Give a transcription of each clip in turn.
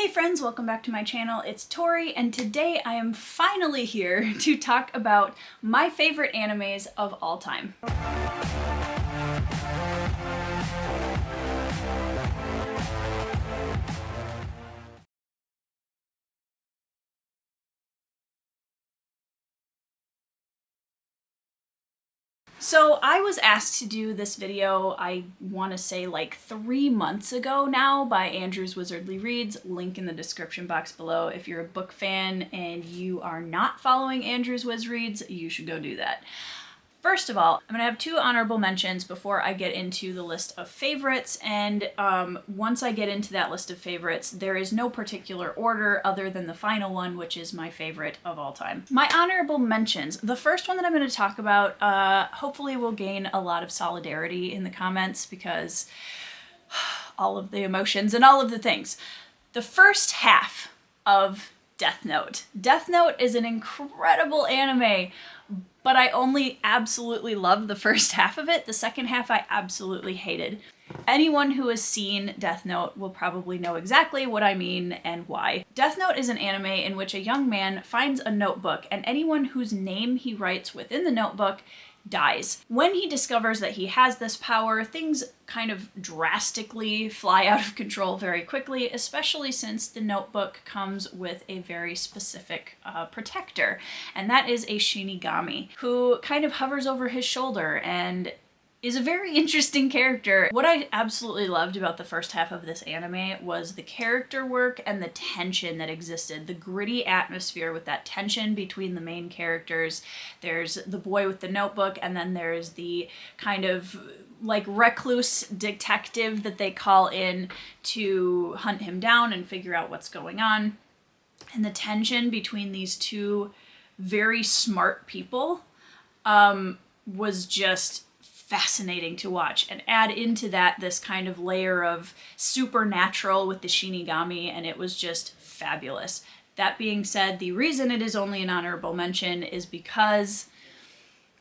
Hey friends, welcome back to my channel. It's Tori, and today I am finally here to talk about my favorite animes of all time. So I was asked to do this video, I want to say like 3 months ago now, by Andrew's Wizardly Reads, link in the description box below. If you're a book fan and you are not following Andrew's Wiz Reads, you should go do that. First of all, I'm going to have 2 honorable mentions before I get into the list of favorites, and once I get into that list of favorites, there is no particular order other than the final one, which is my favorite of all time. My honorable mentions. The first one that I'm going to talk about hopefully will gain a lot of solidarity in the comments because all of the emotions and all of the things. The first half of Death Note. Death Note is an incredible anime, but I only absolutely loved the first half of it. The second half I absolutely hated. Anyone who has seen Death Note will probably know exactly what I mean and why. Death Note is an anime in which a young man finds a notebook, and anyone whose name he writes within the notebook dies. When he discovers that he has this power, things kind of drastically fly out of control very quickly, especially since the notebook comes with a very specific protector, and that is a Shinigami, who kind of hovers over his shoulder and is a very interesting character. What I absolutely loved about the first half of this anime was the character work and the tension that existed, the gritty atmosphere with that tension between the main characters. There's the boy with the notebook, and then there's the kind of like recluse detective that they call in to hunt him down and figure out what's going on. And the tension between these two very smart people was just fascinating to watch, and add into that this kind of layer of supernatural with the Shinigami, and it was just fabulous. That being said, the reason it is only an honorable mention is because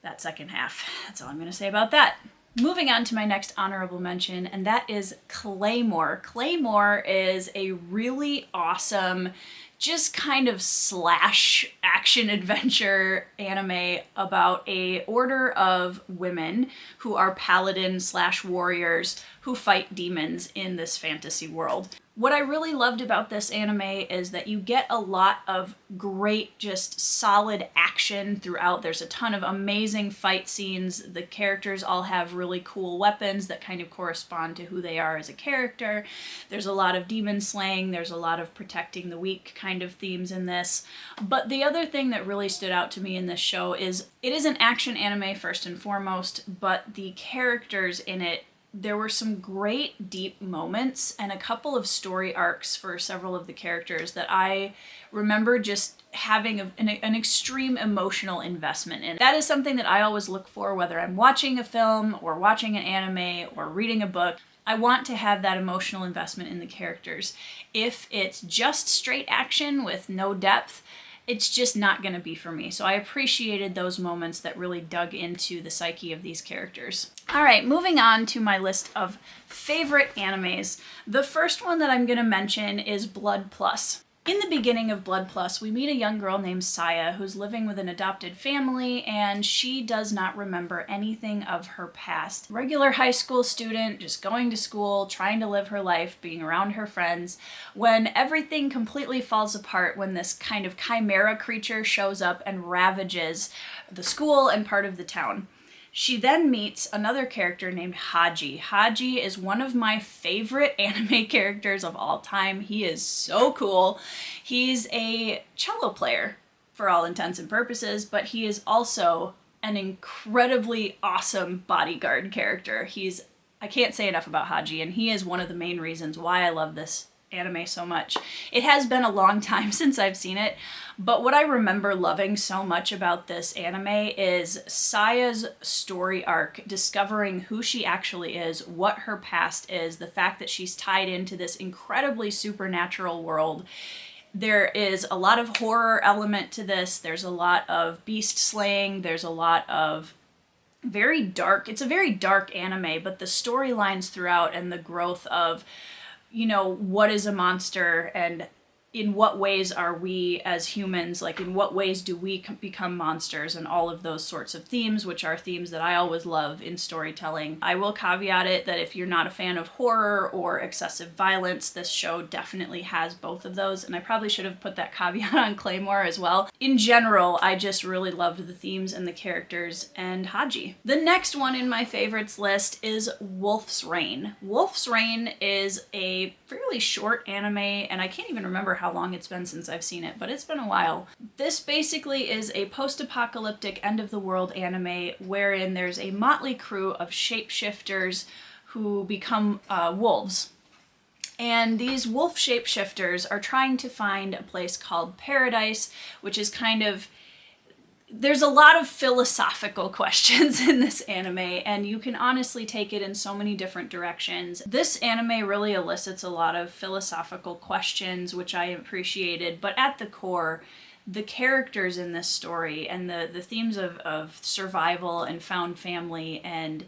that second half. That's all I'm going to say about that. Moving on to my next honorable mention, and that is Claymore. Claymore is a really awesome, just kind of slash action adventure anime about a order of women who are paladin slash warriors who fight demons in this fantasy world. What I really loved about this anime is that you get a lot of great, just solid action throughout. There's a ton of amazing fight scenes. The characters all have really cool weapons that kind of correspond to who they are as a character. There's a lot of demon slaying. There's a lot of protecting the weak kind of themes in this. But the other thing that really stood out to me in this show is it is an action anime first and foremost, but the characters in it, there were some great deep moments and a couple of story arcs for several of the characters that I remember just having an extreme emotional investment in. That is something that I always look for, whether I'm watching a film or watching an anime or reading a book. I want to have that emotional investment in the characters. If it's just straight action with no depth, it's just not going to be for me. So I appreciated those moments that really dug into the psyche of these characters. All right, moving on to my list of favorite animes. The first one that I'm going to mention is Blood Plus. In the beginning of Blood Plus, we meet a young girl named Saya who's living with an adopted family, and she does not remember anything of her past. Regular high school student, just going to school, trying to live her life, being around her friends, when everything completely falls apart when this kind of chimera creature shows up and ravages the school and part of the town. She then meets another character named Haji. Haji is one of my favorite anime characters of all time. He is so cool. He's a cello player for all intents and purposes, but he is also an incredibly awesome bodyguard character. I can't say enough about Haji, and he is one of the main reasons why I love this anime so much. It has been a long time since I've seen it, but what I remember loving so much about this anime is Saya's story arc, discovering who she actually is, what her past is, the fact that she's tied into this incredibly supernatural world. There is a lot of horror element to this. There's a lot of beast slaying. There's a lot of it's a very dark anime, but the storylines throughout and the growth of you know, what is a monster and in what ways are we as humans, like in what ways do we become monsters, and all of those sorts of themes, which are themes that I always love in storytelling. I will caveat it that if you're not a fan of horror or excessive violence, this show definitely has both of those, and I probably should have put that caveat on Claymore as well. In general, I just really loved the themes and the characters and Haji. The next one in my favorites list is Wolf's Rain. Wolf's Rain is a fairly short anime, and I can't even remember how long it's been since I've seen it, but it's been a while. This basically is a post-apocalyptic end-of-the-world anime wherein there's a motley crew of shapeshifters who become wolves. And these wolf shapeshifters are trying to find a place called Paradise, which is kind of... There's a lot of philosophical questions in this anime, and you can honestly take it in so many different directions. This anime really elicits a lot of philosophical questions, which I appreciated, but at the core, the characters in this story and the themes of survival and found family and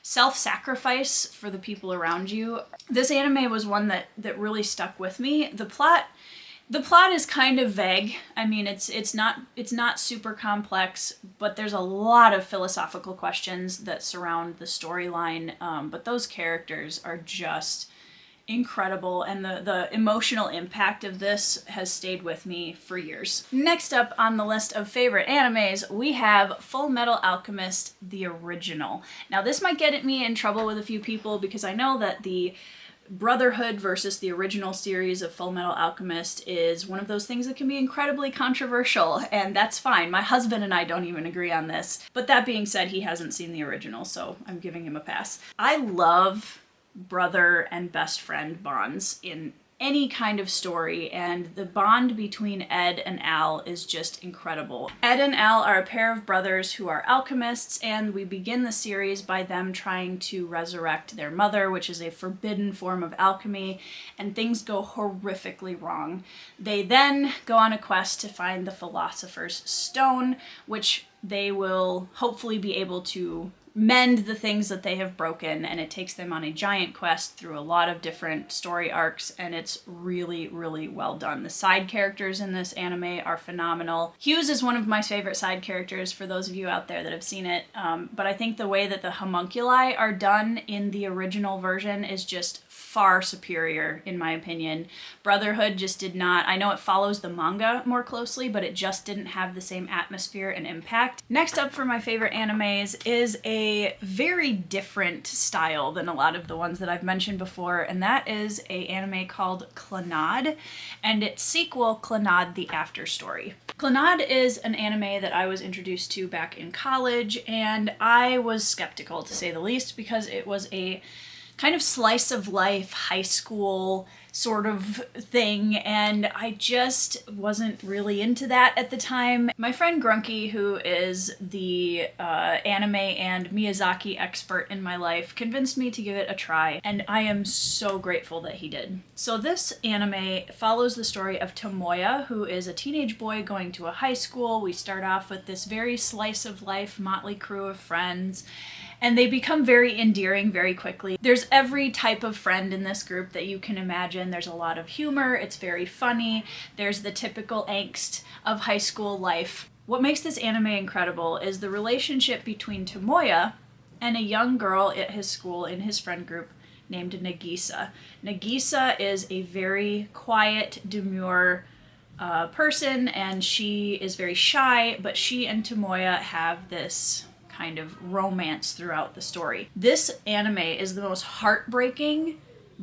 self-sacrifice for the people around you. This anime was one that really stuck with me. The plot is kind of vague. I mean, it's not super complex, but there's a lot of philosophical questions that surround the storyline. But those characters are just incredible, and the emotional impact of this has stayed with me for years. Next up on the list of favorite animes, we have Fullmetal Alchemist, the original. Now, this might get me in trouble with a few people because I know that the Brotherhood versus the original series of Fullmetal Alchemist is one of those things that can be incredibly controversial, and that's fine. My husband and I don't even agree on this. But that being said, he hasn't seen the original, so I'm giving him a pass. I love brother and best friend bonds in any kind of story, and the bond between Ed and Al is just incredible. Ed and Al are a pair of brothers who are alchemists, and we begin the series by them trying to resurrect their mother, which is a forbidden form of alchemy, and things go horrifically wrong. They then go on a quest to find the Philosopher's Stone, which they will hopefully be able to mend the things that they have broken, and it takes them on a giant quest through a lot of different story arcs, and it's really, really well done. The side characters in this anime are phenomenal. Hughes is one of my favorite side characters for those of you out there that have seen it, but I think the way that the homunculi are done in the original version is just far superior, in my opinion. Brotherhood just did not, I know it follows the manga more closely, but it just didn't have the same atmosphere and impact. Next up for my favorite animes is a very different style than a lot of the ones that I've mentioned before, and that is an anime called Clannad, and its sequel, Clannad the After Story. Clannad is an anime that I was introduced to back in college, and I was skeptical, to say the least, because it was a kind of slice of life, high school sort of thing, and I just wasn't really into that at the time. My friend Grunky, who is the anime and Miyazaki expert in my life, convinced me to give it a try, and I am so grateful that he did. So this anime follows the story of Tomoya, who is a teenage boy going to a high school. We start off with this very slice of life motley crew of friends, and they become very endearing very quickly. There's every type of friend in this group that you can imagine. There's a lot of humor, it's very funny, there's the typical angst of high school life. What makes this anime incredible is the relationship between Tomoya and a young girl at his school in his friend group named Nagisa. Nagisa is a very quiet, demure person, and she is very shy, but she and Tomoya have this kind of romance throughout the story. This anime is the most heartbreaking,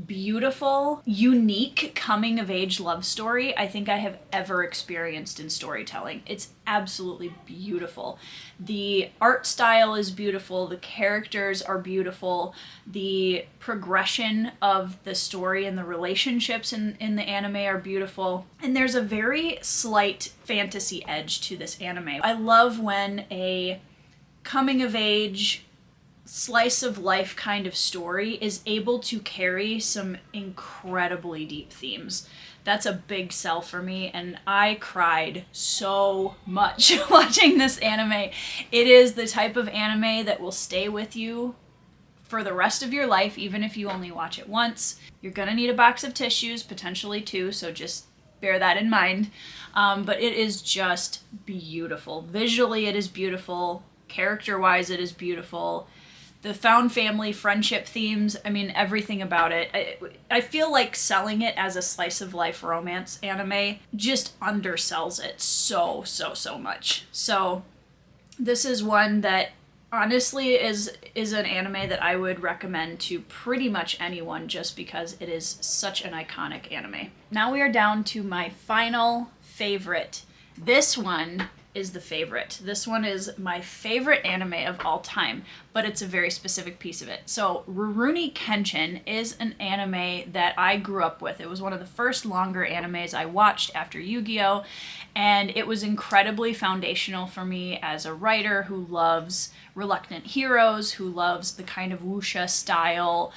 beautiful, unique coming-of-age love story I think I have ever experienced in storytelling. It's absolutely beautiful. The art style is beautiful, the characters are beautiful, the progression of the story and the relationships in the anime are beautiful, and there's a very slight fantasy edge to this anime. I love when a coming-of-age, slice-of-life kind of story is able to carry some incredibly deep themes. That's a big sell for me, and I cried so much watching this anime. It is the type of anime that will stay with you for the rest of your life, even if you only watch it once. You're gonna need a box of tissues, potentially two, so just bear that in mind. But it is just beautiful. Visually, it is beautiful. Character-wise, it is beautiful. The found family friendship themes, I mean, everything about it. I feel like selling it as a slice of life romance anime just undersells it so much. So this is one that honestly is an anime that I would recommend to pretty much anyone just because it is such an iconic anime. Now we are down to my final favorite. This one is the favorite. This one is my favorite anime of all time, but it's a very specific piece of it. So Rurouni Kenshin is an anime that I grew up with. It was one of the first longer animes I watched after Yu-Gi-Oh! And it was incredibly foundational for me as a writer who loves reluctant heroes, who loves the kind of wuxia style,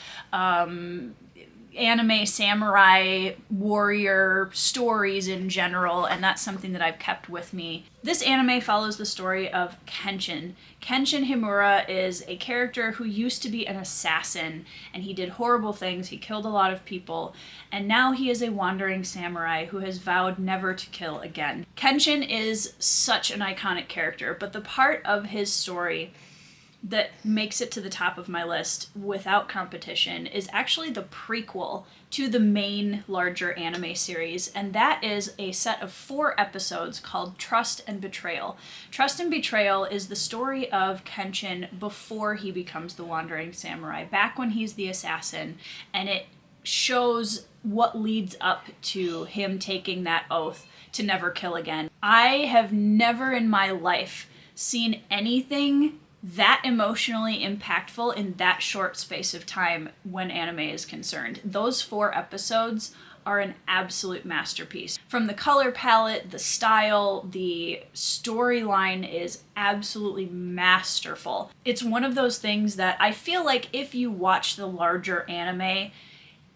anime samurai warrior stories in general, and that's something that I've kept with me. This anime follows the story of Kenshin. Kenshin Himura is a character who used to be an assassin, and he did horrible things. He killed a lot of people, and now he is a wandering samurai who has vowed never to kill again. Kenshin is such an iconic character, but the part of his story that makes it to the top of my list without competition is actually the prequel to the main larger anime series, and that is a set of 4 episodes called Trust and Betrayal. Trust and Betrayal is the story of Kenshin before he becomes the wandering samurai, back when he's the assassin, and it shows what leads up to him taking that oath to never kill again. I have never in my life seen anything that emotionally impactful in that short space of time when anime is concerned. Those 4 episodes are an absolute masterpiece. From the color palette, the style, the storyline is absolutely masterful. It's one of those things that I feel like if you watch the larger anime,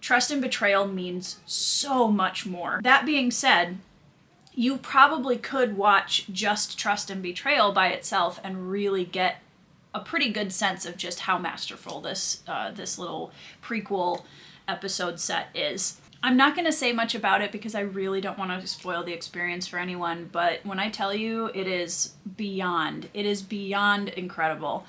Trust and Betrayal means so much more. That being said, you probably could watch just Trust and Betrayal by itself and really get a pretty good sense of just how masterful this little prequel episode set is. I'm not going to say much about it because I really don't want to spoil the experience for anyone, but when I tell you, it is beyond incredible.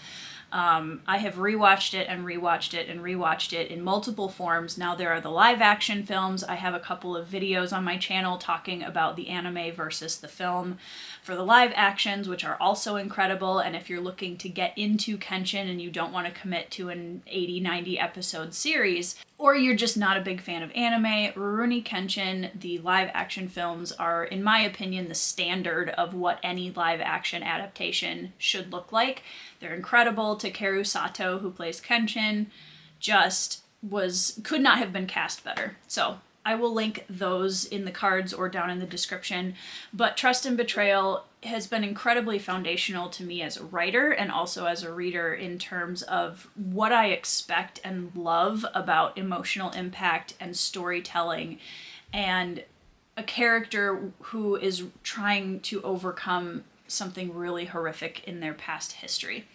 I have rewatched it and rewatched it and rewatched it in multiple forms. Now there are the live action films. I have a couple of videos on my channel talking about the anime versus the film for the live actions, which are also incredible. And if you're looking to get into Kenshin and you don't want to commit to an 80-90 episode series, or you're just not a big fan of anime, Rurouni Kenshin, the live action films are, in my opinion, the standard of what any live action adaptation should look like. They're incredible. Takeru Sato, who plays Kenshin, could not have been cast better. So I will link those in the cards or down in the description. But Trust and Betrayal has been incredibly foundational to me as a writer and also as a reader in terms of what I expect and love about emotional impact and storytelling, and a character who is trying to overcome something really horrific in their past history.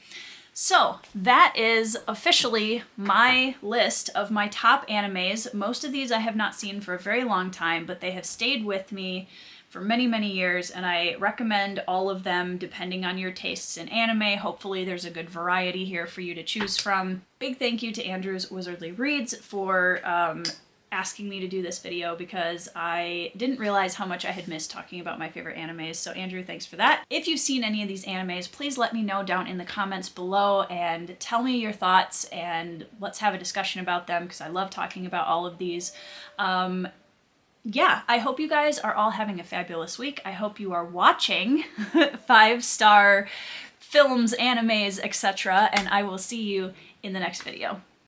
So that is officially my list of my top animes. Most of these I have not seen for a very long time, but they have stayed with me for many years, and I recommend all of them depending on your tastes in anime. Hopefully there's a good variety here for you to choose from. Big thank you to Andrew's Wizardly Reads for asking me to do this video because I didn't realize how much I had missed talking about my favorite animes. So Andrew, thanks for that. If you've seen any of these animes, please let me know down in the comments below and tell me your thoughts, and let's have a discussion about them because I love talking about all of these. Yeah, I hope you guys are all having a fabulous week. I hope you are watching 5-star films, animes, etc. And I will see you in the next video.